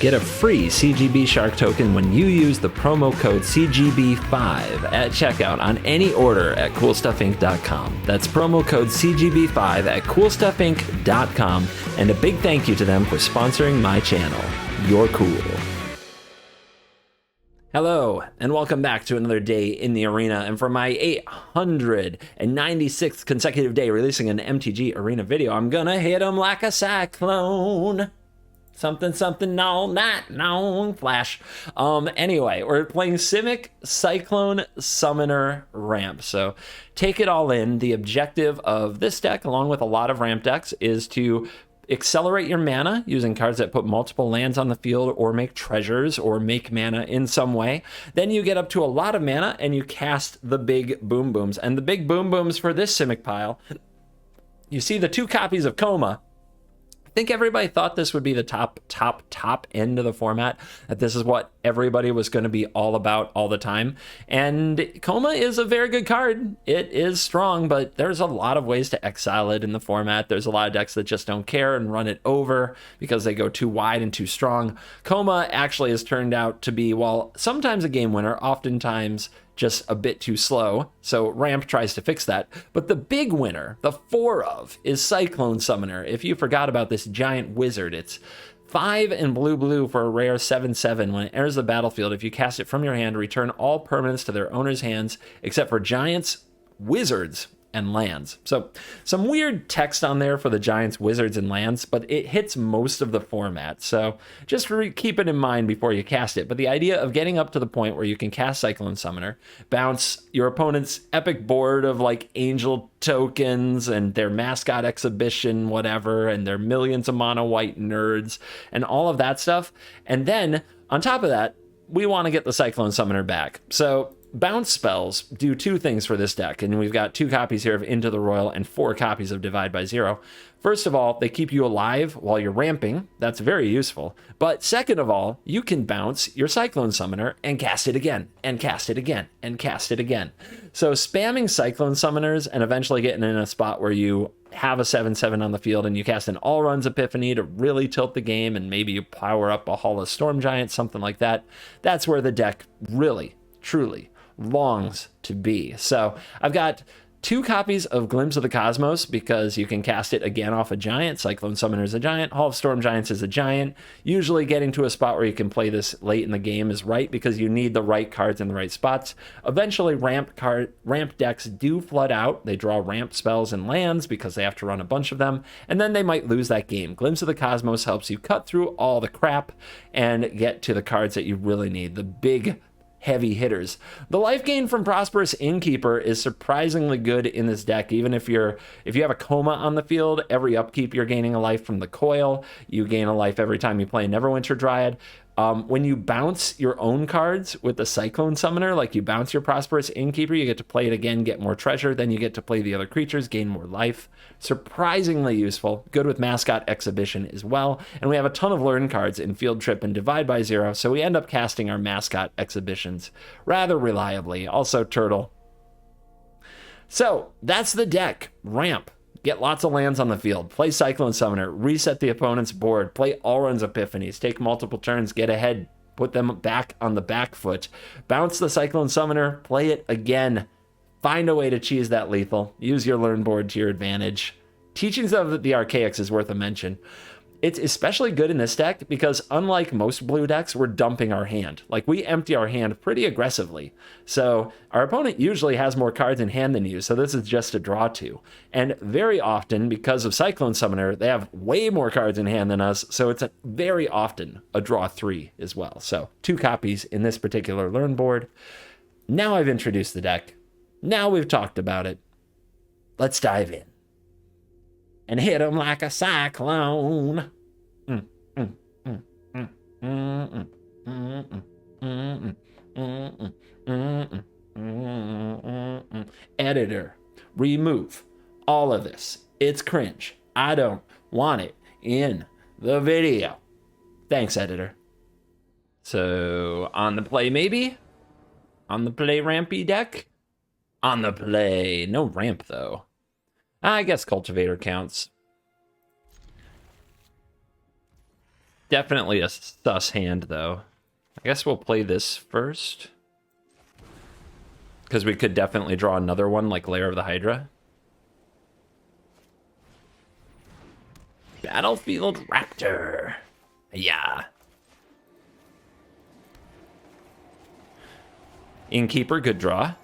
Get a free CGB Shark token when you use the promo code CGB5 at checkout on any order at CoolStuffInc.com. That's promo code CGB5 at CoolStuffInc.com. And a big thank you to them for sponsoring my channel. You're cool. Hello, and welcome back to another day in the arena. And for my 896th consecutive day releasing an MTG arena video, I'm gonna hit them like a cyclone. Something all night long, flash. Anyway, we're playing Simic Cyclone Summoner Ramp. So take it all in. The objective of this deck, along with a lot of ramp decks, is to accelerate your mana using cards that put multiple lands on the field or make treasures or make mana in some way. Then you get up to a lot of mana and you cast the big boom booms. And the big boom booms for this Simic pile, you see the 2 copies of Coma. I think everybody thought this would be the top end of the format, that this is what everybody was going to be all about all the time. And Coma is a very good card. It is strong, but there's a lot of ways to exile it in the format. There's a lot of decks that just don't care and run it over because they go too wide and too strong. Coma actually has turned out to be, while sometimes a game winner, oftentimes just a bit too slow, so Ramp tries to fix that. But the big winner, the 4 of, is Cyclone Summoner. If you forgot about this giant wizard, it's 5 and blue for a rare 7/7. When it enters the battlefield, if you cast it from your hand, return all permanents to their owner's hands, except for giants, wizards, and lands. So some weird text on there for the giants, wizards, and lands, but it hits most of the format. So just keep it in mind before you cast it. But the idea of getting up to the point where you can cast Cyclone Summoner, bounce your opponent's epic board of like angel tokens and their mascot exhibition, whatever, and their millions of mono white nerds and all of that stuff. And then on top of that, we want to get the Cyclone Summoner back. So bounce spells do 2 things for this deck, and we've got 2 copies here of Into the Royal and 4 copies of Divide by Zero. First of all, they keep you alive while you're ramping. That's very useful. But second of all, you can bounce your Cyclone Summoner and cast it again, and cast it again, and cast it again. So spamming Cyclone Summoners and eventually getting in a spot where you have a 7/7 on the field and you cast an all-runs Epiphany to really tilt the game, and maybe you power up a Hall of Storm Giant, something like that. That's where the deck really, truly longs to be. So I've got 2 copies of Glimpse of the Cosmos because you can cast it again off a giant. Cyclone Summoner is a giant. Hall of Storm Giants is a giant. Usually getting to a spot where you can play this late in the game is right because you need the right cards in the right spots. Eventually ramp decks do flood out. They draw ramp spells and lands because they have to run a bunch of them, and then they might lose that game. Glimpse of the Cosmos helps you cut through all the crap and get to the cards that you really need, the big heavy hitters. The life gain from Prosperous Innkeeper is surprisingly good in this deck. Even if you have a Coma on the field, every upkeep you're gaining a life from the coil. You gain a life every time you play Neverwinter Dryad. When you bounce your own cards with the Cyclone Summoner, like you bounce your Prosperous Innkeeper, you get to play it again, get more treasure, then you get to play the other creatures, gain more life. Surprisingly useful, good with Mascot Exhibition as well. And we have a ton of learn cards in Field Trip and Divide by Zero, so we end up casting our Mascot Exhibitions rather reliably. Also Turtle. So that's the deck. Ramp. Get lots of lands on the field, play Cyclone Summoner, reset the opponent's board, play all-runs Epiphanies, take multiple turns, get ahead, put them back on the back foot, bounce the Cyclone Summoner, play it again, find a way to cheese that lethal, use your learn board to your advantage. Teachings of the Archaics is worth a mention. It's especially good in this deck because unlike most blue decks, we're dumping our hand. Like, we empty our hand pretty aggressively. So our opponent usually has more cards in hand than you, so this is just a draw 2. And very often, because of Cyclone Summoner, they have way more cards in hand than us, so it's very often a draw 3 as well. So 2 copies in this particular learn board. Now I've introduced the deck. Now we've talked about it. Let's dive in and hit him like a cyclone. Editor, remove all of this. It's cringe. I don't want it in the video. Thanks, editor. So, on the play maybe? On the play rampy deck? On the play. No ramp, though. I guess Cultivator counts. Definitely a sus hand, though. I guess we'll play this first. Because we could definitely draw another one, like Lair of the Hydra. Battlefield Raptor. Yeah. Innkeeper, good draw.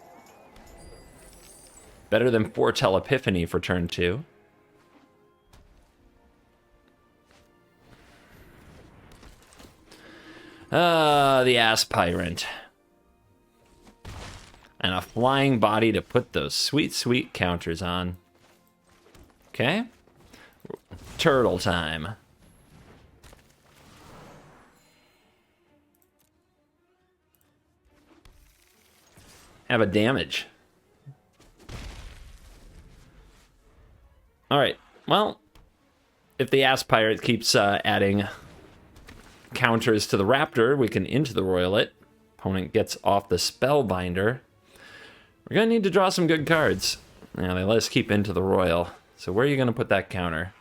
Better than Foretell Epiphany for turn 2. The Aspirant. And a flying body to put those sweet, sweet counters on. Okay. Turtle time. Have a damage. Alright, well, if the Aspirant keeps adding counters to the Raptor, we can Into the Royal it. Opponent gets off the Spellbinder. We're going to need to draw some good cards. Now, they let us keep Into the Royal. So where are you going to put that counter?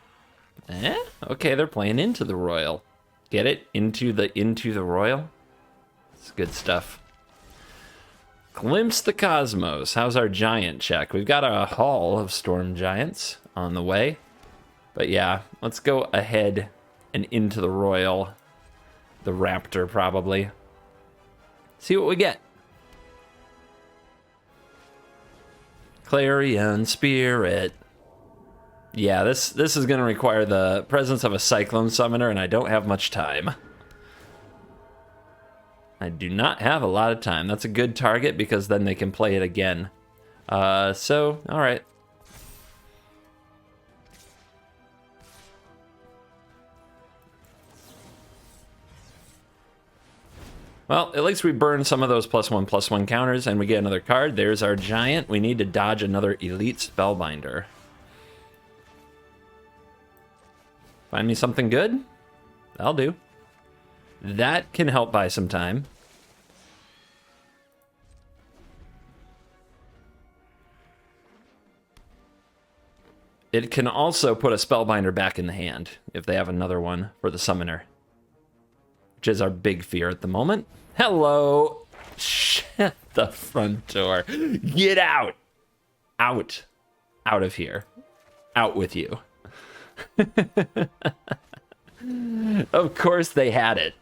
Okay, they're playing Into the Royal. Get it? Into the Royal? It's good stuff. Glimpse the Cosmos. How's our giant check? We've got a haul of Storm Giants on the way. But yeah, let's go ahead and Into the Royal. The Raptor, probably. See what we get. Clarion Spirit. Yeah, this is going to require the presence of a Cyclone Summoner, and I don't have much time. I do not have a lot of time. That's a good target because then they can play it again. So, all right. Well, at least we burn some of those +1/+1 counters and we get another card. There's our giant. We need to dodge another Elite Spellbinder. Find me something good? That'll do. That can help buy some time. It can also put a Spellbinder back in the hand if they have another one for the Summoner, which is our big fear at the moment. Hello! Shut the front door. Get out! Out. Out of here. Out with you. Of course they had it.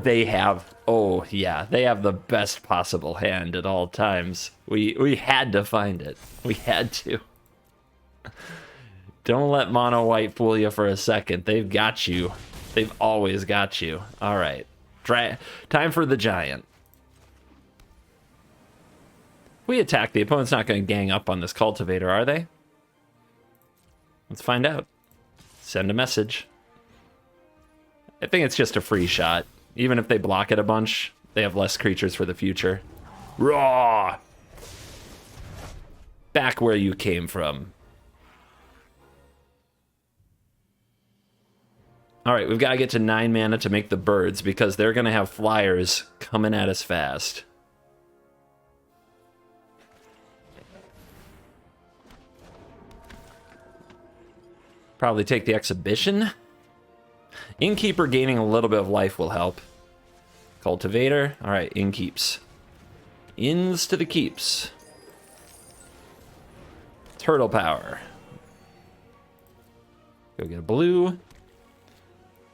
They have. Oh, yeah. They have the best possible hand at all times. We had to find it. We had to. Don't let mono white fool you for a second. They've got you. They've always got you. All right. Time for the giant. We attack. The opponent's not going to gang up on this cultivator, are they? Let's find out. Send a message. I think it's just a free shot. Even if they block it a bunch, they have less creatures for the future. Raw! Back where you came from. Alright, we've got to get to 9 mana to make the birds, because they're going to have flyers coming at us fast. Probably take the exhibition. Innkeeper gaining a little bit of life will help. Cultivator. Alright, Innkeeps. Inns to the keeps. Turtle power. Go get a blue.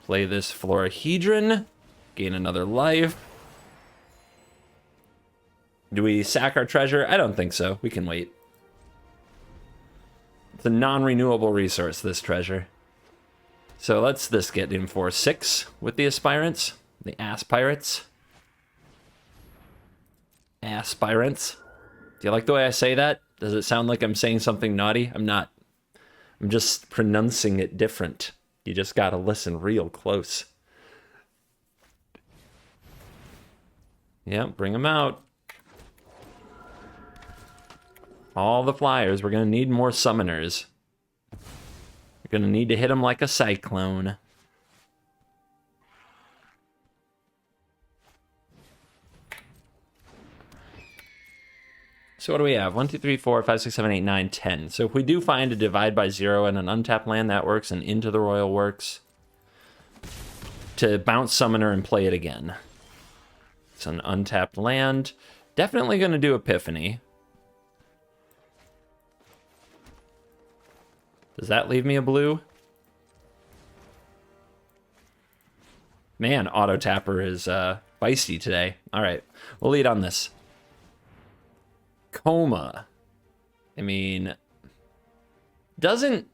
Play this Florahedron. Gain another life. Do we sack our treasure? I don't think so. We can wait. It's a non-renewable resource, this treasure. So let's this get in for 6 with the aspirants. The aspirates. Aspirants. Do you like the way I say that? Does it sound like I'm saying something naughty? I'm not. I'm just pronouncing it different. You just gotta listen real close. Yep, bring them out. All the flyers. We're gonna need more summoners. We're gonna need to hit them like a cyclone. So what do we have? 1, 2, 3, 4, 5, 6, 7, 8, 9, 10. So if we do find a divide by 0 and an untapped land, that works, and Into the Royal works. to bounce Summoner and play it again. It's an untapped land. Definitely going to do Epiphany. Does that leave me a blue? Man, Auto Tapper is feisty today. All right, we'll lead on this. Coma. I mean, doesn't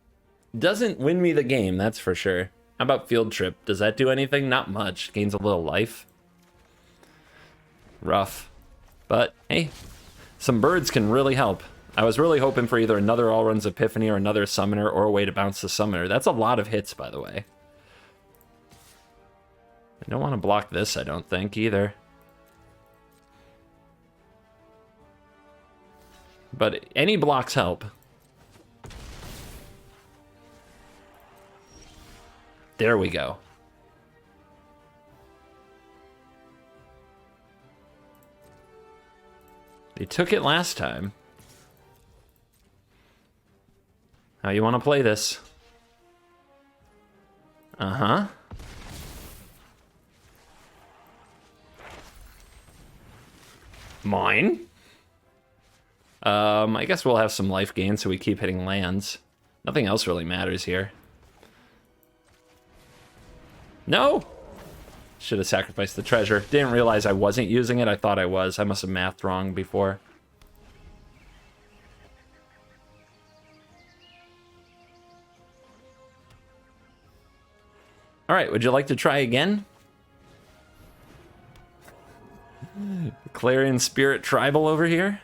win me the game, that's for sure. How about Field Trip? Does that do anything? Not much. Gains a little life. Rough. But, hey, some birds can really help. I was really hoping for either another All Runs Epiphany or another Summoner or a way to bounce the Summoner. That's a lot of hits, by the way. I don't want to block this, I don't think, either. But any blocks help. There we go. They took it last time. How you want to play this? Uh-huh. Mine? I guess we'll have some life gain so we keep hitting lands. Nothing else really matters here. No! Should have sacrificed the treasure. Didn't realize I wasn't using it. I thought I was. I must have mathed wrong before. All right, would you like to try again? Clarion Spirit Tribal over here.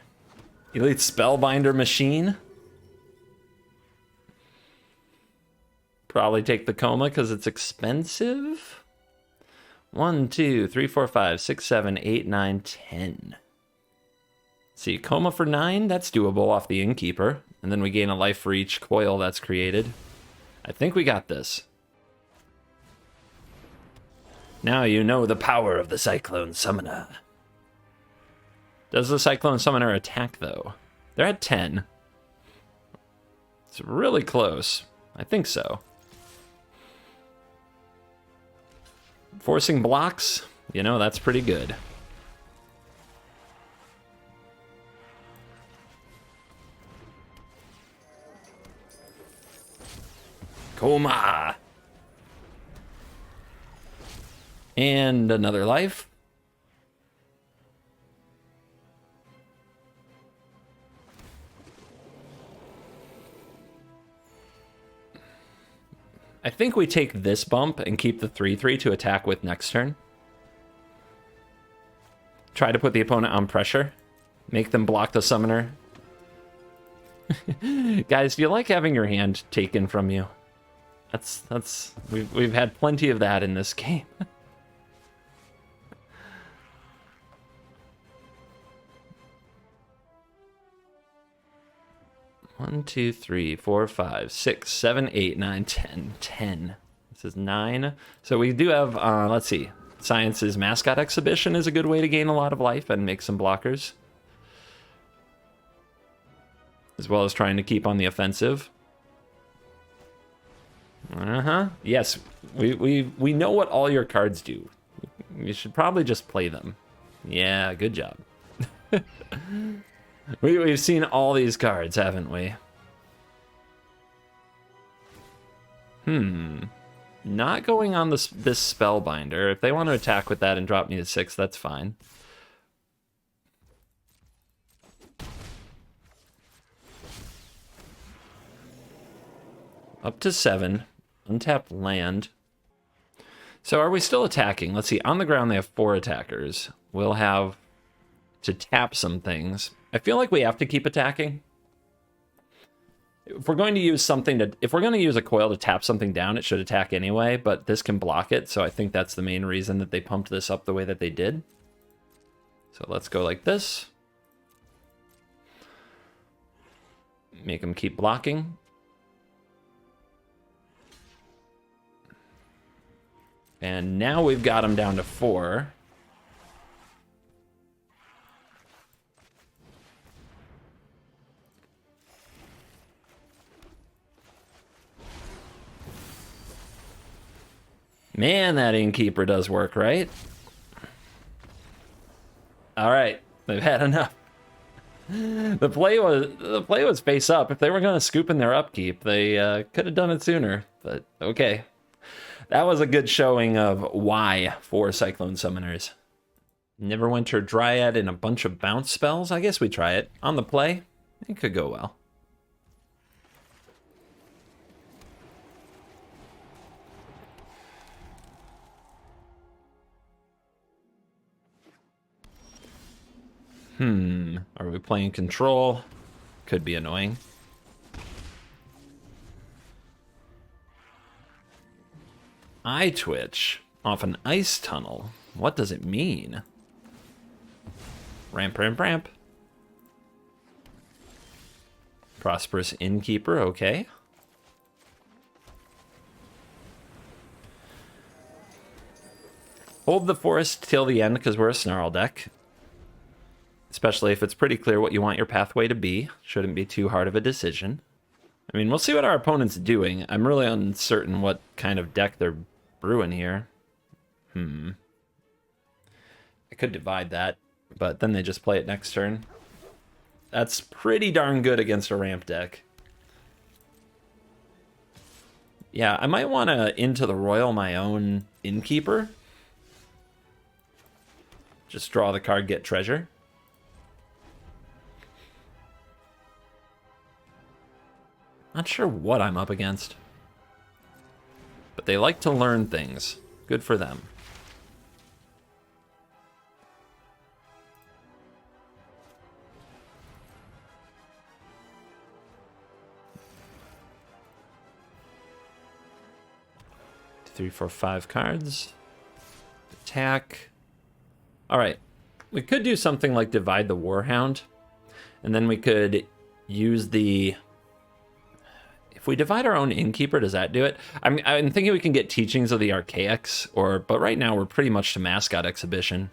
Elite Spellbinder Machine. Probably take the Coma because it's expensive. 1, 2, 3, 4, 5, 6, 7, 8, 9, 10. See, Coma for 9, that's doable off the Innkeeper. And then we gain a life for each coil that's created. I think we got this. Now you know the power of the Cyclone Summoner. Does the Cyclone Summoner attack, though? They're at 10. It's really close. I think so. Forcing blocks, you know, that's pretty good. Coma! And another life. I think we take this bump and keep the 3/3 to attack with next turn. Try to put the opponent on pressure. Make them block the Summoner. Guys, do you like having your hand taken from you? We've had plenty of that in this game. 1, 2, 3, 4, 5, 6, 7, 8, 9, 10. 10. This is 9. So we do have, let's see. Science's Mascot Exhibition is a good way to gain a lot of life and make some blockers. As well as trying to keep on the offensive. Uh-huh. Yes, we know what all your cards do. You should probably just play them. Yeah, good job. We've seen all these cards, haven't we? Not going on this Spellbinder. If they want to attack with that and drop me to 6, that's fine. Up to 7. Untapped land. So are we still attacking? Let's see. On the ground, they have 4 attackers. We'll have to tap some things. I feel like we have to keep attacking. If we're going to use something to... If we're going to use a coil to tap something down, it should attack anyway, but this can block it, so I think that's the main reason that they pumped this up the way that they did. So let's go like this. Make them keep blocking. And now we've got them down to 4. Man, that innkeeper does work, right? All right, they've had enough. The play was face up. If they were going to scoop in their upkeep, they could have done it sooner. But okay, that was a good showing of why for Cyclone Summoners. Neverwinter Dryad and a bunch of bounce spells. I guess we try it on the play. It could go well. Are we playing control? Could be annoying. Eye twitch off an ice tunnel. What does it mean? Ramp, ramp, ramp. Prosperous Innkeeper, okay. Hold the forest till the end because we're a Snarl deck. Especially if it's pretty clear what you want your pathway to be. Shouldn't be too hard of a decision. I mean, we'll see what our opponent's doing. I'm really uncertain what kind of deck they're brewing here. I could divide that, but then they just play it next turn. That's pretty darn good against a ramp deck. Yeah, I might want to into the Royal my own Innkeeper. Just draw the card, get treasure. Not sure what I'm up against. But they like to learn things. Good for them. Three, four, 5 cards. Attack. Alright. We could do something like divide the Warhound. And then we could use the... If we divide our own Innkeeper, does that do it? I'm thinking we can get Teachings of the Archaics, but right now we're pretty much to Mascot Exhibition.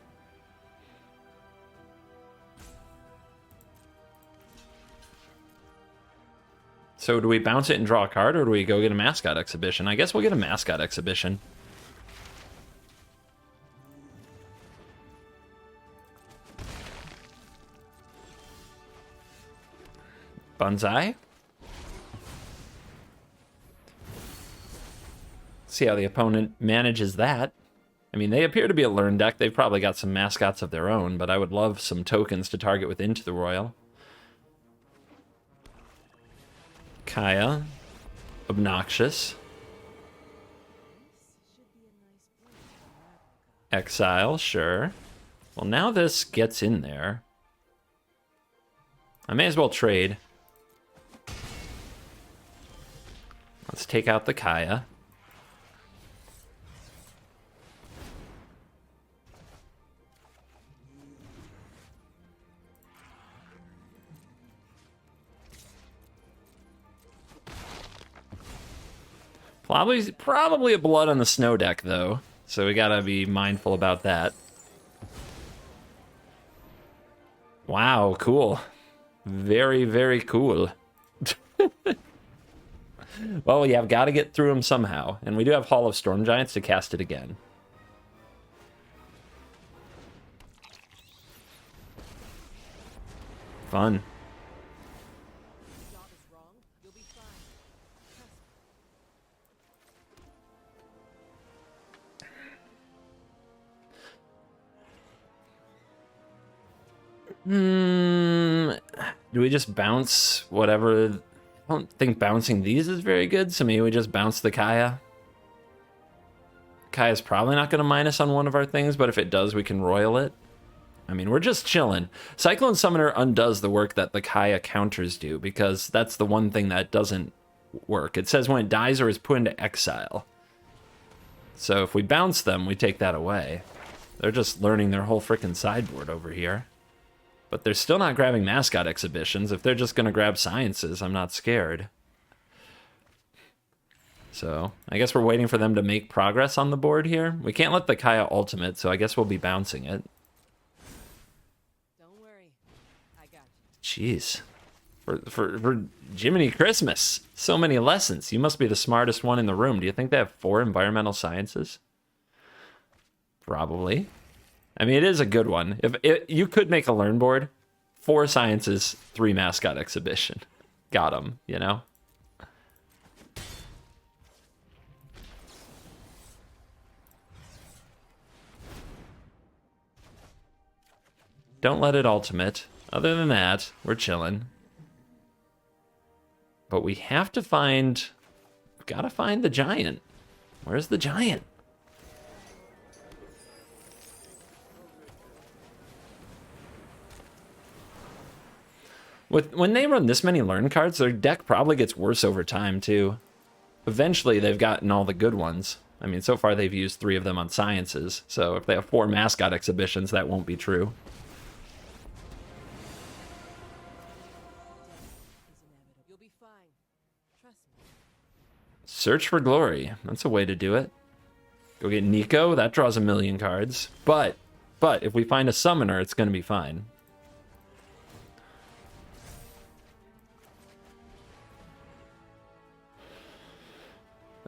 So do we bounce it and draw a card, or do we go get a Mascot Exhibition? I guess we'll get a Mascot Exhibition. Banzai? See how the opponent manages that. I mean, they appear to be a learn deck. They've probably got some mascots of their own, but I would love some tokens to target with Into the Royal. Kaya. Obnoxious. Exile, sure. Well, now this gets in there. I may as well trade. Let's take out the Kaya. Probably a Blood on the Snow deck, though. So we gotta be mindful about that. Wow, cool. Very, very cool. Well, yeah, I've got to get through them somehow. And we do have Hall of Storm Giants to cast it again. Fun. Do we just bounce whatever? I don't think bouncing these is very good, so maybe we just bounce the Kaya. Kaya's probably not going to minus on one of our things, but if it does, we can royal it. I mean, we're just chilling. Cyclone Summoner undoes the work that the Kaya counters do, because that's the one thing that doesn't work. It says when it dies or is put into exile. So if we bounce them, we take that away. They're just learning their whole frickin' sideboard over here. But they're still not grabbing Mascot Exhibitions. If they're just going to grab Sciences, I'm not scared. So, I guess we're waiting for them to make progress on the board here. We can't let the Kaya ultimate, so I guess we'll be bouncing it. Don't worry, I got you. Jeez. For Jiminy Christmas, so many lessons. You must be the smartest one in the room. Do you think they have 4 environmental sciences? Probably. I mean, it is a good one. You could make a learn board, 4 sciences, 3 mascot exhibition. Got 'em, you know? Don't let it ultimate. Other than that, we're chilling. But we have to find... We've got to find the giant. Where's the giant? When they run this many learn cards, their deck probably gets worse over time, too. Eventually, they've gotten all the good ones. I mean, so far they've used 3 of them on sciences, so if they have 4 mascot exhibitions, that won't be true. You'll be fine. Trust me. Search for glory. That's a way to do it. Go get Nico. That draws 1,000,000 cards. But if we find a summoner, it's going to be fine.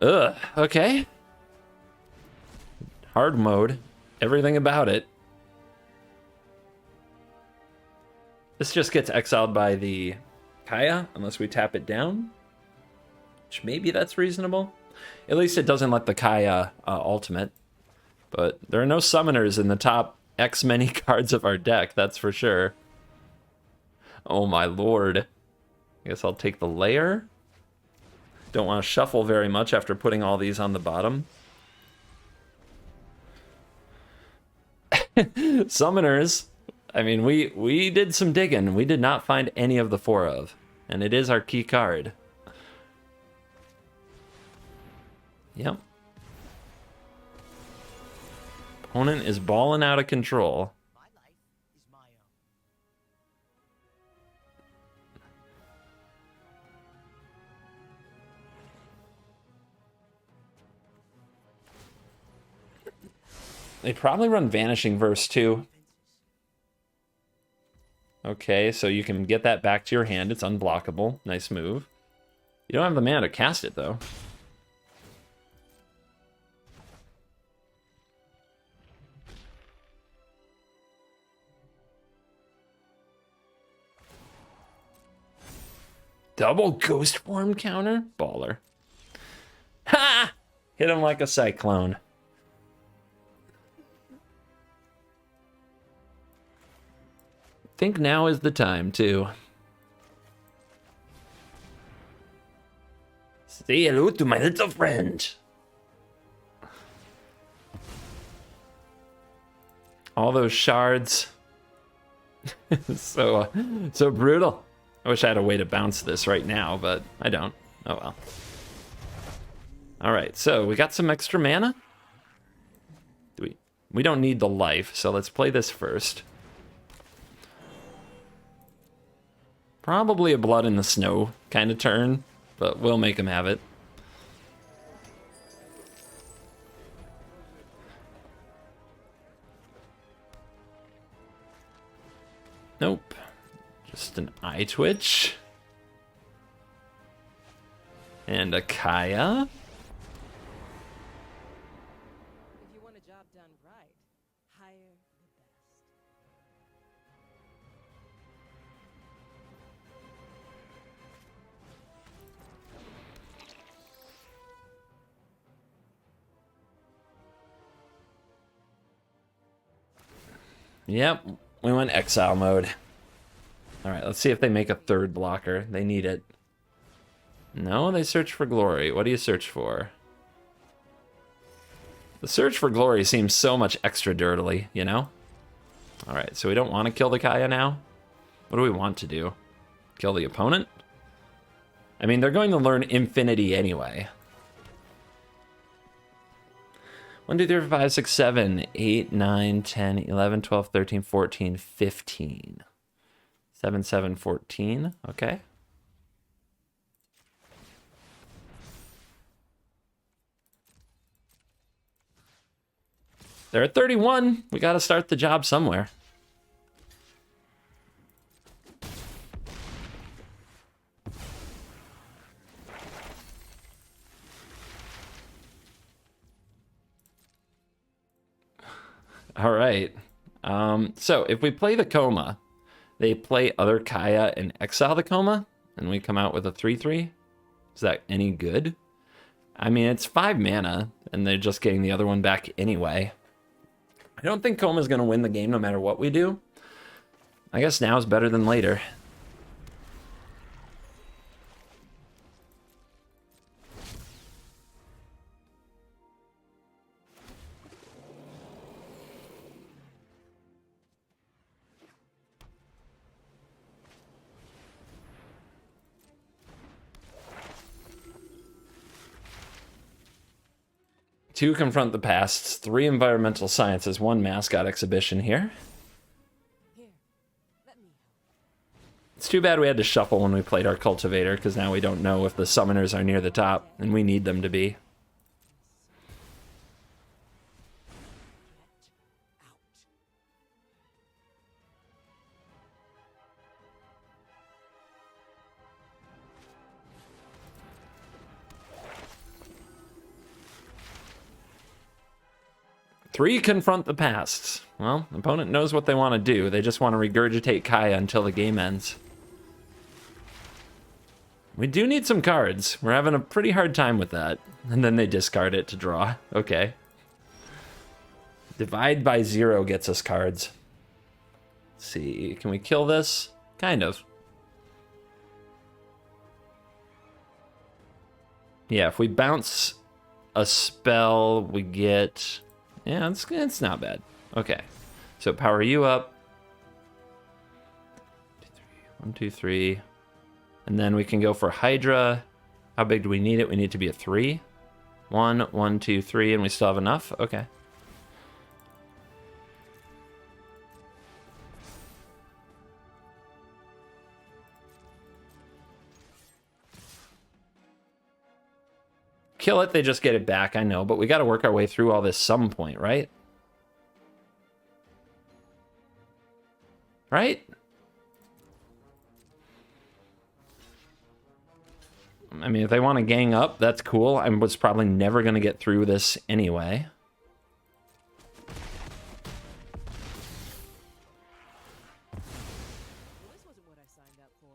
Ugh, okay. Hard mode. Everything about it. This just gets exiled by the Kaya, unless we tap it down. Which maybe that's reasonable. At least it doesn't let the Kaya ultimate. But there are no summoners in the top X many cards of our deck, that's for sure. Oh my lord. I guess I'll take the layer. Don't want to shuffle very much after putting all these on the bottom. Summoners. I mean, we did some digging. We did not find any of the 4 of. And it is our key card. Yep. Opponent is balling out of control. My life is my own. They probably run Vanishing Verse too. Okay, so you can get that back to your hand. It's unblockable. Nice move. You don't have the mana to cast it, though. Double Ghost Form counter? Baller. Ha! Hit him like a cyclone. Think now is the time, too. Say hello to my little friend. All those shards. so brutal. I wish I had a way to bounce this right now, but I don't. Oh well. All right, so we got some extra mana. We don't need the life, so let's play this first. Probably a blood in the snow kind of turn, but we'll make him have it. Nope. Just an eye twitch. And a Kaya. If you want a job done right, hire the best. Yep, we went exile mode. All right, let's see if they make a 3rd blocker. They need it. No, they search for glory. What do you search for? The search for glory seems so much extra dirtily, you know? All right, so we don't want to kill the Kaya now. What do we want to do? Kill the opponent? I mean, they're going to learn infinity anyway. 1, 2, 3, 4, 5, 6, 7, 8, 9, 10, 11, 12, 13, 14, 15. 7, 7, 14. Okay. They're at 31. We got to start the job somewhere. All right. So if we play the Coma, they play other Kaya and exile the Coma, and we come out with a 3/3. Is that any good? I mean, it's 5 mana, and they're just getting the other one back anyway. I don't think Coma's going to win the game no matter what we do. I guess now is better than later. Two confront the past, 3 environmental sciences, 1 mascot exhibition here. Here, let me help. It's too bad we had to shuffle when we played our cultivator, because now we don't know if the summoners are near the top, and we need them to be. Three confront the past. Well, the opponent knows what they want to do. They just want to regurgitate Kaya until the game ends. We do need some cards. We're having a pretty hard time with that. And then they discard it to draw. Okay. Divide by 0 gets us cards. Let's see, can we kill this? Kind of. Yeah, if we bounce a spell, we get... Yeah, it's not bad. Okay, so power you up. 1, 2, 3. And then we can go for Hydra. How big do we need it? We need to be a 3. 1, 1, 2, 3, and we still have enough? Okay. Kill it, they just get it back, I know, but we got to work our way through all this some point, right? Right? I mean, if they want to gang up, that's cool. I was probably never going to get through this anyway. Well, this wasn't what I signed up for.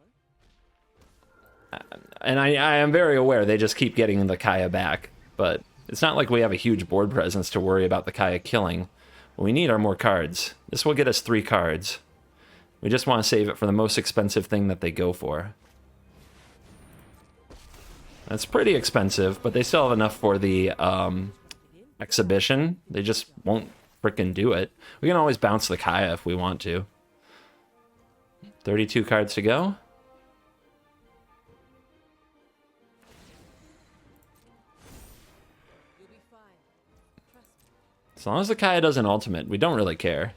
And I am very aware they just keep getting the Kaya back, but it's not like we have a huge board presence to worry about the Kaya killing. What we need are more cards. This will get us 3 cards. We just want to save it for the most expensive thing that they go for. That's pretty expensive, but they still have enough for the exhibition. They just won't frickin' do it. We can always bounce the Kaya if we want to. 32 cards to go. You'll be fine. Trust me. As long as the Kaya doesn't ultimate, we don't really care.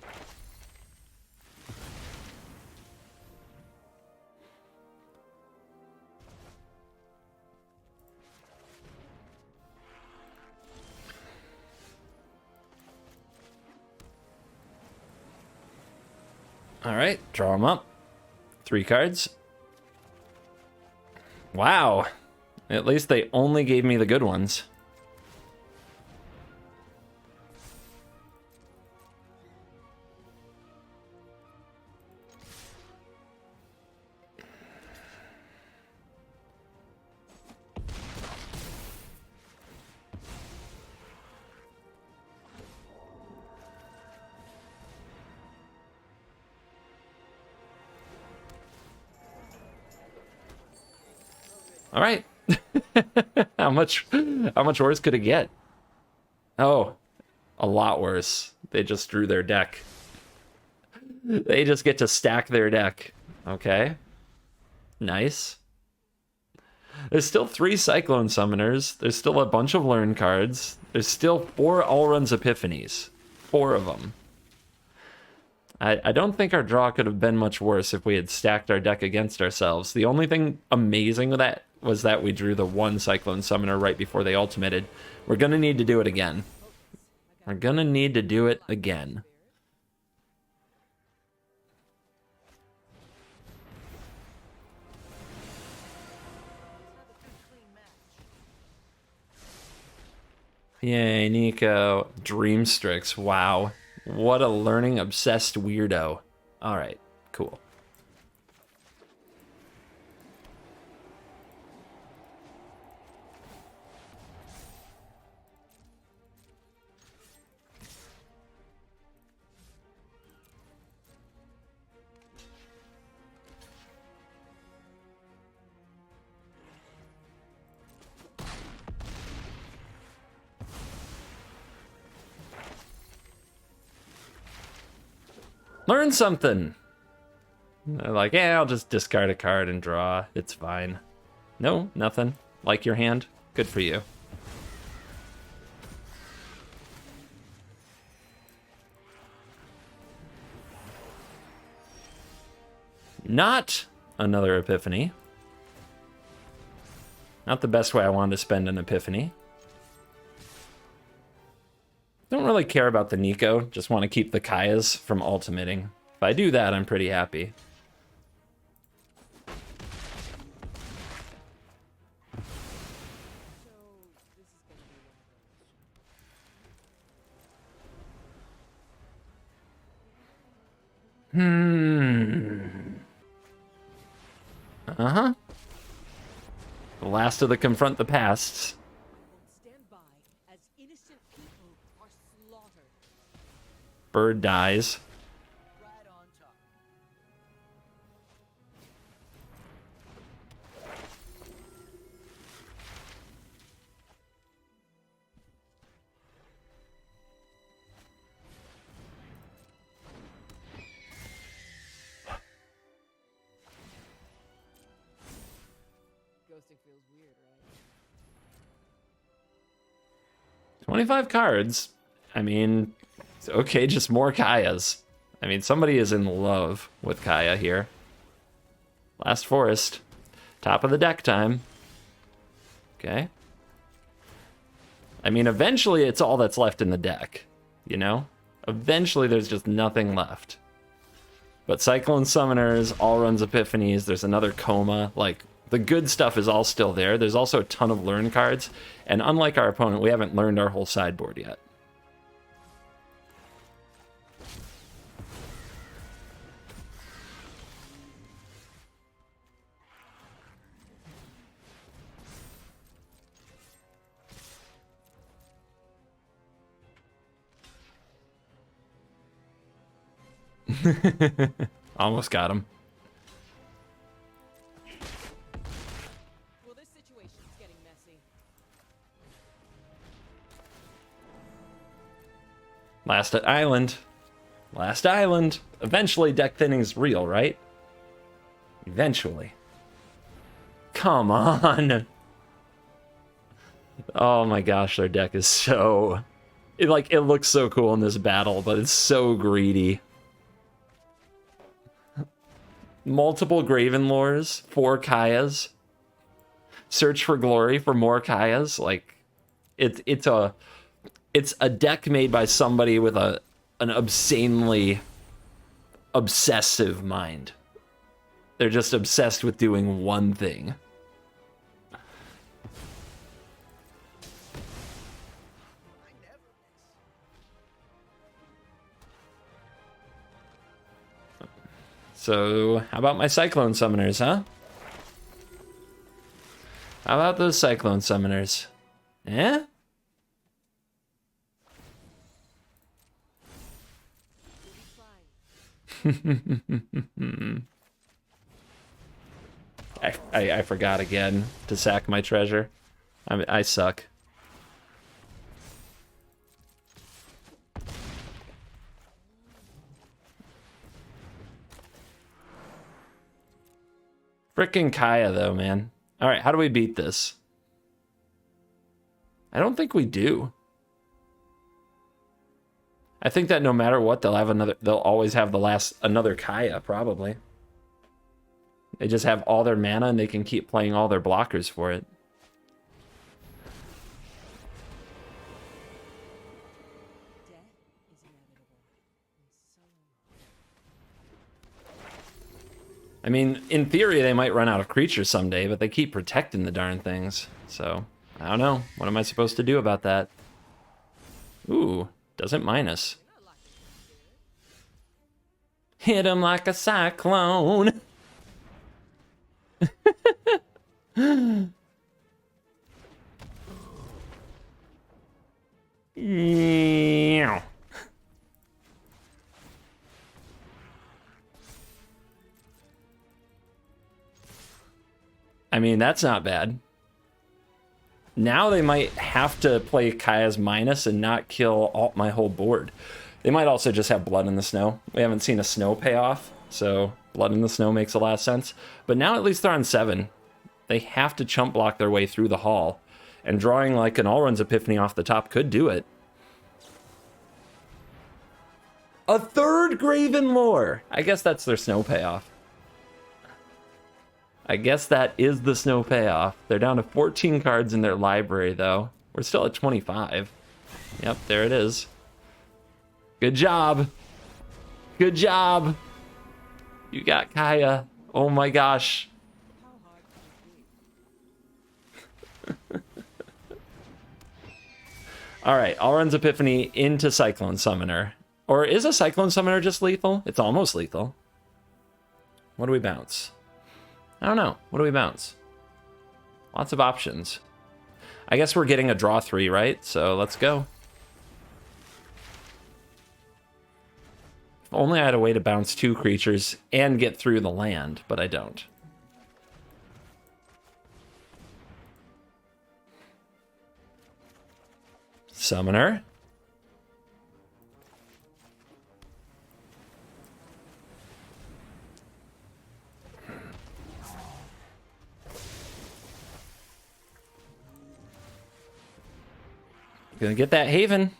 All right, draw them up. 3 cards. Wow. At least they only gave me the good ones. All right. How much worse could it get? Oh, a lot worse. They just drew their deck. They just get to stack their deck. Okay. Nice. There's still 3 Cyclone Summoners. There's still a bunch of Learn cards. There's still 4 Allruns Epiphanies. 4 of them. I don't think our draw could have been much worse if we had stacked our deck against ourselves. The only thing amazing with that was that we drew the 1 Cyclone Summoner right before they ultimated. We're going to need to do it again. We're going to need to do it again. Yay, Nico. Dreamstrix, wow. What a learning obsessed weirdo. All right, cool. Learn something. They're like, yeah, I'll just discard a card and draw. It's fine. No, nothing. Like your hand? Good for you. Not another epiphany. Not the best way I wanted to spend an epiphany. Don't really care about the Nico, just want to keep the Kayas from ultimating. If I do that, I'm pretty happy. Uh-huh. The last of the confront the pasts. Stand by as innocent people are slaughtered. Bird dies. Right on top. Ghosting feels weird, right? 25 cards. I mean, it's okay, just more Kayas. I mean, somebody is in love with Kaya here. Last Forest. Top of the deck time. Okay. I mean, eventually it's all that's left in the deck, you know? Eventually there's just nothing left. But Cyclone Summoners, All Runs Epiphanies, there's another Coma. Like, the good stuff is all still there. There's also a ton of learn cards. And unlike our opponent, we haven't learned our whole sideboard yet. Almost got him. Well, this situation's getting messy. Last island. Last island. Eventually deck thinning's real, right? Eventually. Come on. Oh my gosh, their deck is so... It looks so cool in this battle, but it's so greedy. Multiple Graven Lores, 4 Kayas. Search for Glory for more Kayas. Like, it's a deck made by somebody with an obscenely obsessive mind. They're just obsessed with doing one thing. So, how about my Cyclone Summoners, huh? How about those Cyclone Summoners? Eh? I forgot again to sack my treasure. I suck. Frickin' Kaya, though, man. All right, how do we beat this? I don't think we do. I think that no matter what, they'll always have another Kaya, probably. They just have all their mana and they can keep playing all their blockers for it. Death is inevitable. And so... I mean, in theory, they might run out of creatures someday, but they keep protecting the darn things. So, I don't know. What am I supposed to do about that? Ooh, doesn't minus. Hit him like a cyclone. Yeah. I mean, that's not bad. Now they might have to play Kaya's minus and not kill all my whole board. They might also just have Blood in the Snow. We haven't seen a snow payoff, so Blood in the Snow makes a lot of sense. But now at least they're on 7. They have to chump block their way through the hall. And drawing like an All-Runs Epiphany off the top could do it. A third Graven Lore! I guess that's their snow payoff. I guess that is the snow payoff. They're down to 14 cards in their library, though. We're still at 25. Yep, there it is. Good job. Good job. You got Kaya. Oh my gosh. All right, All-Runs Epiphany into Cyclone Summoner. Or is a Cyclone Summoner just lethal? It's almost lethal. What do we bounce? I don't know. What do we bounce? Lots of options. I guess we're getting a draw 3, right? So let's go. If only I had a way to bounce 2 creatures and get through the land, but I don't. Summoner. Gonna get that Haven.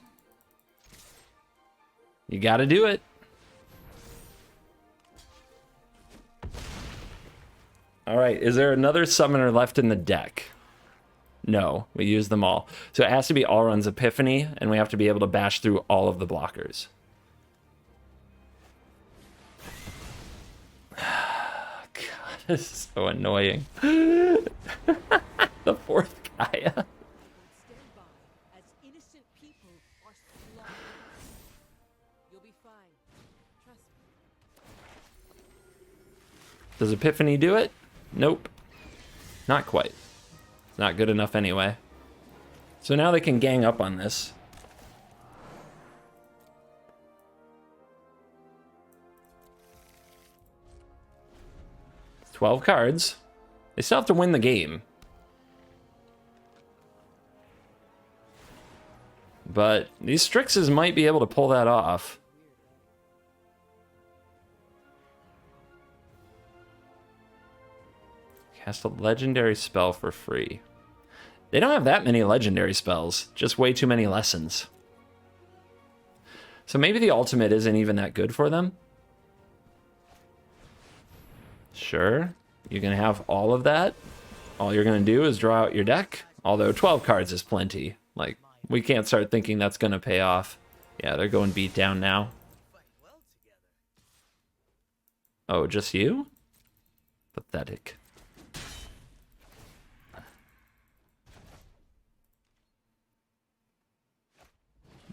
You gotta do it. All right, is there another summoner left in the deck? No, we used them all. So it has to be All-Runs Epiphany, and we have to be able to bash through all of the blockers. God, this is so annoying. The 4th Kaya. Does Epiphany do it? Nope. Not quite. It's not good enough anyway. So now they can gang up on this. 12 cards. They still have to win the game. But these Strixes might be able to pull that off. Cast a legendary spell for free. They don't have that many legendary spells, just way too many lessons. So maybe the ultimate isn't even that good for them. Sure, you're going to have all of that. All you're going to do is draw out your deck. Although 12 cards is plenty. Like, we can't start thinking that's going to pay off. Yeah, they're going beat down now. Oh, just you? Pathetic.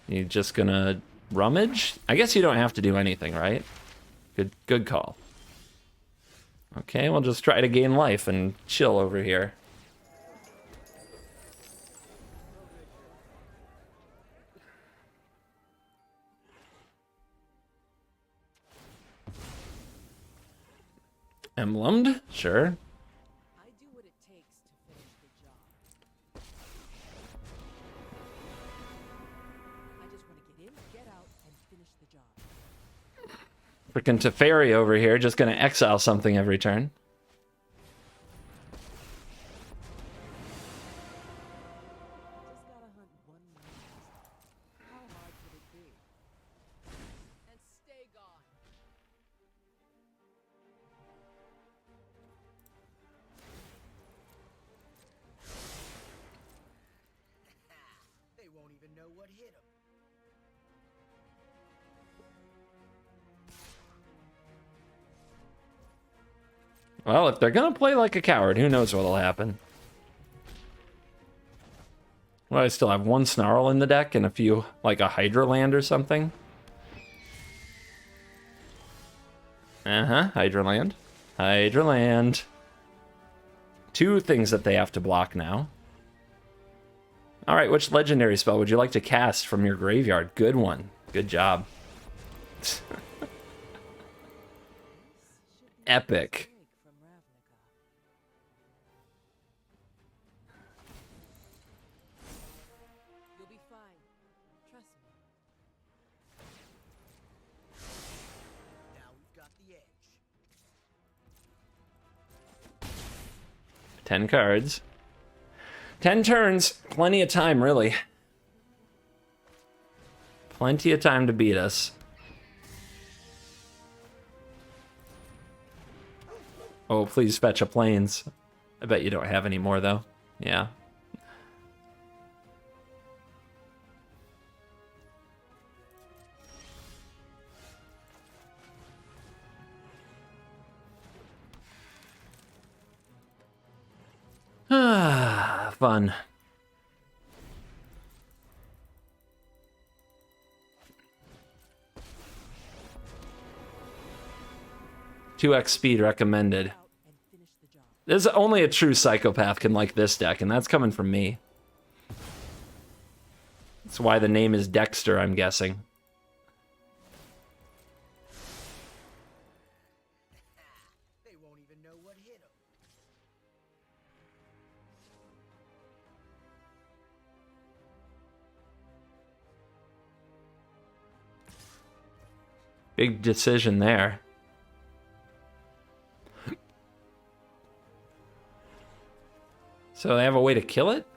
You just gonna rummage? I guess you don't have to do anything, right? Good call. Okay, we'll just try to gain life and chill over here. Emblemed? Sure. I do what it takes to finish the job. I just want to get in, get out, and finish the job. Freaking Teferi over here, just gonna exile something every turn. Just gotta hunt one more monster. How hard could it be? And stay gone. They won't even know what hit them. Well, if they're gonna play like a coward, who knows what'll happen. Well, I still have one Snarl in the deck and a few, like a Hydra land or something. Uh-huh, Hydraland. Hydraland. 2 things that they have to block now. Alright, which legendary spell would you like to cast from your graveyard? Good one. Good job. Epic. From Ravnica. You'll be fine. Trust me. Now we've got the edge. 10 cards. 10 turns. Plenty of time, really. Plenty of time to beat us. Oh, please fetch a plains. I bet you don't have any more, though. Yeah. Ah, fun. Two X speed recommended. Out and finish the job. There's only a true psychopath can like this deck, and that's coming from me. That's why the name is Dexter, I'm guessing. They won't even know what hit them. Big decision there. So they have a way to kill it?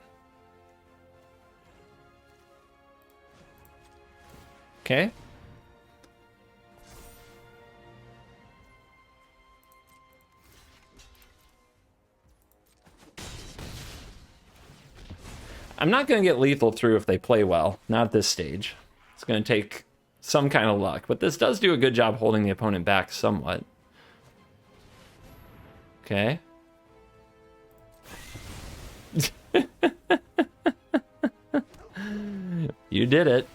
Okay. I'm not going to get lethal through if they play well. Not at this stage. It's going to take some kind of luck. But this does do a good job holding the opponent back somewhat. Okay. You did it.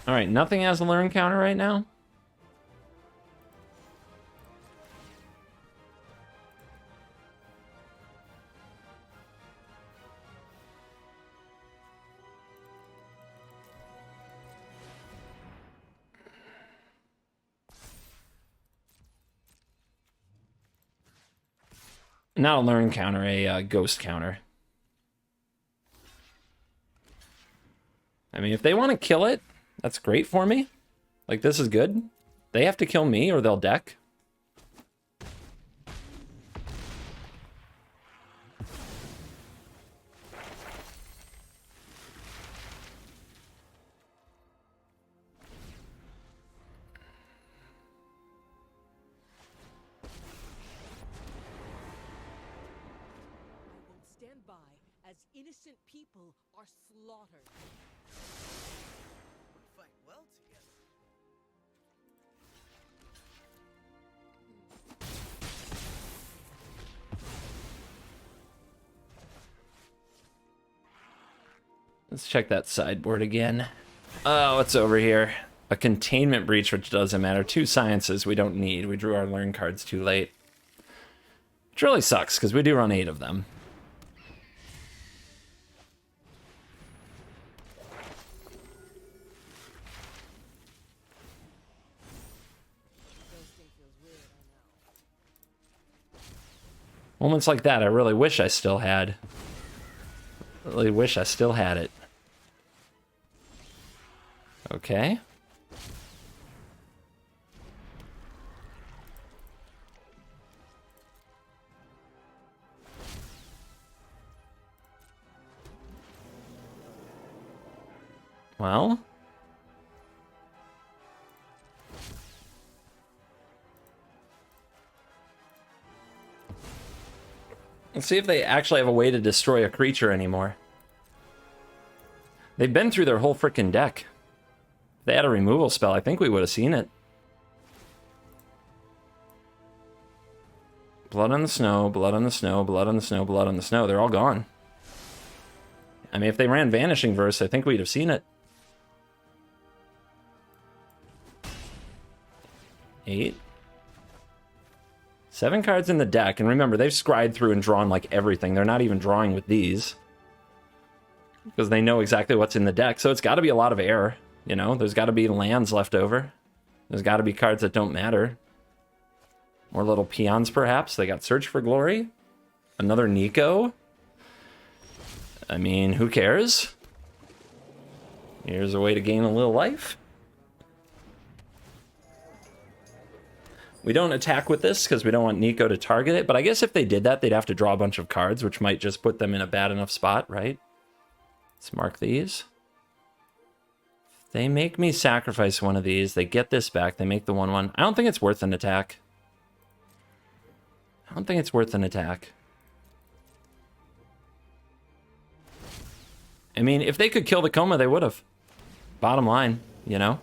All right, nothing has a learn counter right now. Not a learn counter, a ghost counter. I mean, if they want to kill it, that's great for me. Like, this is good. They have to kill me or they'll deck. I won't stand by as innocent people are slaughtered. We fight well together. Let's check that sideboard again. Oh, it's over here. A containment breach, which doesn't matter. 2 sciences we don't need. We drew our learn cards too late. Which really sucks, because we do run 8 of them. Ghosting feels weird, I know. Moments like that, I really wish I still had. Really wish I still had it. Okay. Well, let's see if they actually have a way to destroy a creature anymore. They've been through their whole freaking deck. If they had a removal spell, I think we would have seen it. Blood on the snow, blood on the snow, blood on the snow, blood on the snow. They're all gone. I mean, if they ran Vanishing Verse, I think we'd have seen it. 8. 7 cards in the deck, and remember, they've scryed through and drawn like everything. They're not even drawing with these. Because they know exactly what's in the deck, so it's got to be a lot of air, you know? There's got to be lands left over. There's got to be cards that don't matter. More little peons, perhaps. They got Search for Glory. Another Nico. I mean, who cares? Here's a way to gain a little life. We don't attack with this because we don't want Nico to target it, but I guess if they did that, they'd have to draw a bunch of cards, which might just put them in a bad enough spot, right? Let's mark these. If they make me sacrifice one of these, they get this back, they make the 1/1. I don't think it's worth an attack. I don't think it's worth an attack. I mean, if they could kill the Coma, they would have. Bottom line, you know?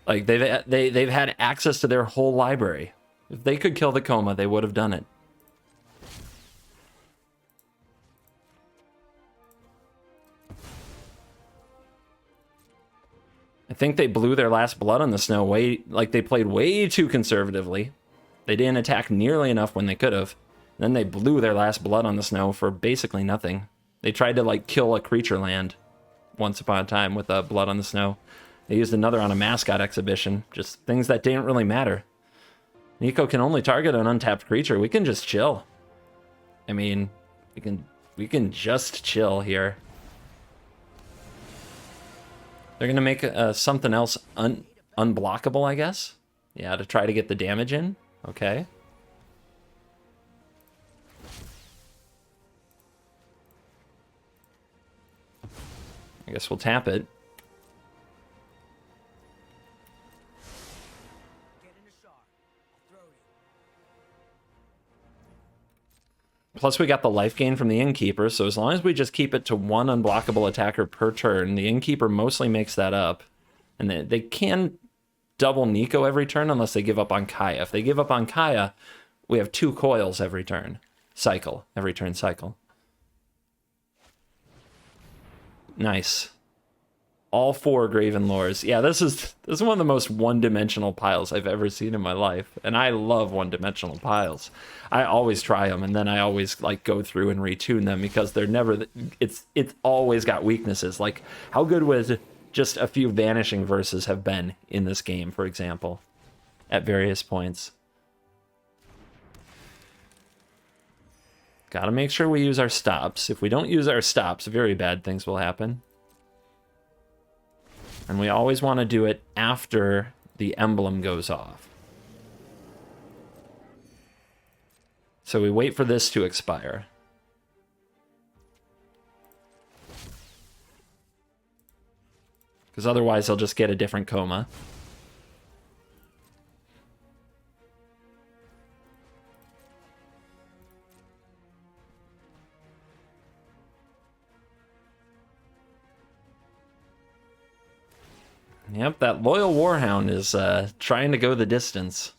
Like, they've had access to their whole library. If they could kill the Coma, they would have done it. I think they blew their last Blood on the Snow they played way too conservatively. They didn't attack nearly enough when they could have. Then they blew their last Blood on the Snow for basically nothing. They tried to, like, kill a creature land once upon a time with Blood on the Snow. They used another on a mascot exhibition. Just things that didn't really matter. Nico can only target an untapped creature. We can just chill. I mean, we can just chill here. They're gonna make something else unblockable, I guess. Yeah, to try to get the damage in. Okay. I guess we'll tap it. Plus, we got the life gain from the Innkeeper, so as long as we just keep it to 1 unblockable attacker per turn, the Innkeeper mostly makes that up. And they can double Nico every turn unless they give up on Kaya. If they give up on Kaya, we have 2 coils every turn. Every turn cycle. Nice. All 4 Graven Lores. Yeah, this is one of the most one-dimensional piles I've ever seen in my life. And I love one-dimensional piles. I always try them, and then I always like go through and retune them because they're never... It's always got weaknesses. Like, how good would just a few Vanishing Verses have been in this game, for example, at various points? Gotta make sure we use our stops. If we don't use our stops, very bad things will happen. And we always want to do it after the emblem goes off. So we wait for this to expire. Because otherwise he'll just get a different Coma. Yep, that Loyal Warhound is trying to go the distance.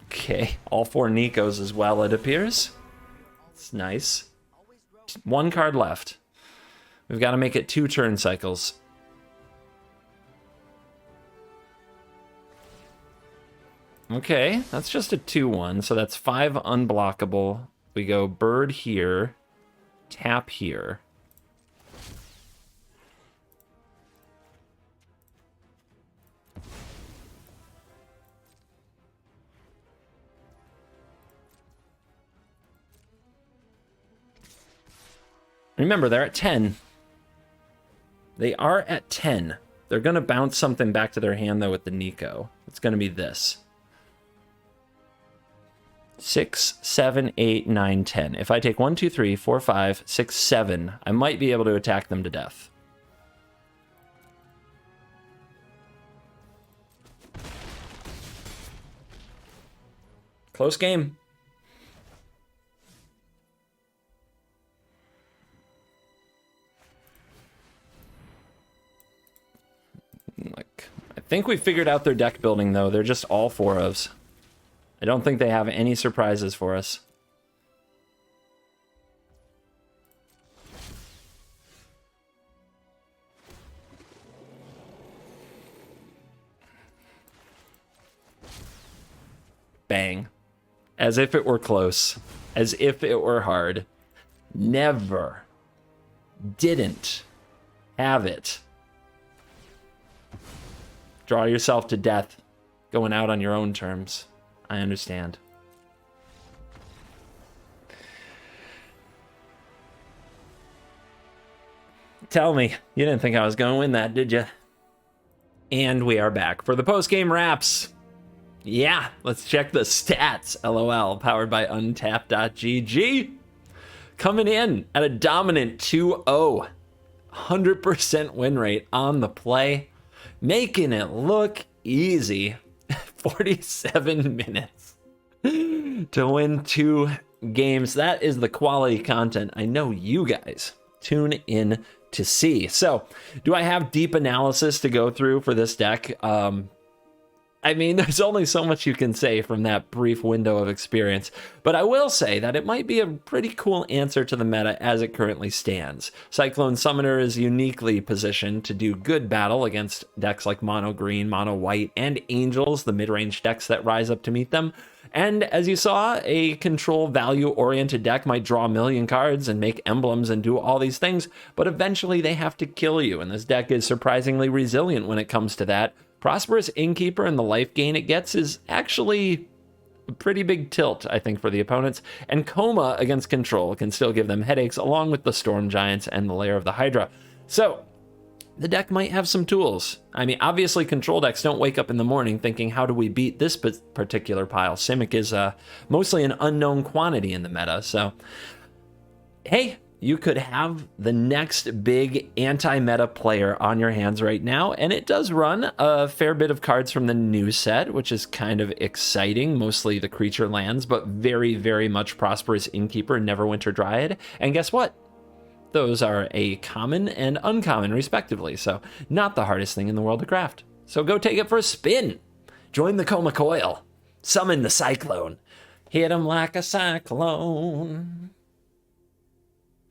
Okay, all 4 Nikos as well, it appears. It's nice. 1 card left. We've got to make it 2 turn cycles. Okay, that's just a 2/1, so that's 5 unblockable. We go bird here, tap here. Remember, they're at 10. They are at 10. They're going to bounce something back to their hand, though, with the Nico. It's going to be this. 6, 7, 8, 9, 10. If I take 1, 2, 3, 4, 5, 6, 7, I might be able to attack them to death. Close game. Like, I think we figured out their deck building, though. They're just all 4-ofs. I don't think they have any surprises for us. Bang. As if it were close. As if it were hard. Never. Didn't have it. Draw yourself to death. Going out on your own terms. I understand. Tell me, you didn't think I was going to win that, did you? And we are back for the post-game wraps. Yeah, let's check the stats. LOL, powered by Untap.gg. Coming in at a dominant 2-0. 100% win rate on the play. Making it look easy. 47 minutes to win 2 games. That is the quality content I know you guys tune in to see. So, do I have deep analysis to go through for this deck? I mean, there's only so much you can say from that brief window of experience, but I will say that it might be a pretty cool answer to the meta as it currently stands. Cyclone Summoner is uniquely positioned to do good battle against decks like Mono Green, Mono White, and Angels, the mid-range decks that rise up to meet them. And as you saw, a control value-oriented deck might draw a million cards and make emblems and do all these things, but eventually they have to kill you, and this deck is surprisingly resilient when it comes to that. Prosperous Innkeeper and the life gain it gets is actually a pretty big tilt, I think, for the opponents. And Coma against Control can still give them headaches, along with the Storm Giants and the Lair of the Hydra. So, the deck might have some tools. I mean, obviously, Control decks don't wake up in the morning thinking, how do we beat this particular pile? Simic is mostly an unknown quantity in the meta, so hey, you could have the next big anti-meta player on your hands right now, and it does run a fair bit of cards from the new set, which is kind of exciting, mostly the creature lands, but very, very much Prosperous Innkeeper and Neverwinter Dryad. And guess what? Those are a common and uncommon, respectively, so not the hardest thing in the world to craft. So go take it for a spin. Join the Coma Coil. Summon the Cyclone. Hit him like a cyclone.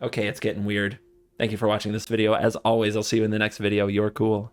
Okay, it's getting weird. Thank you for watching this video. As always, I'll see you in the next video. You're cool.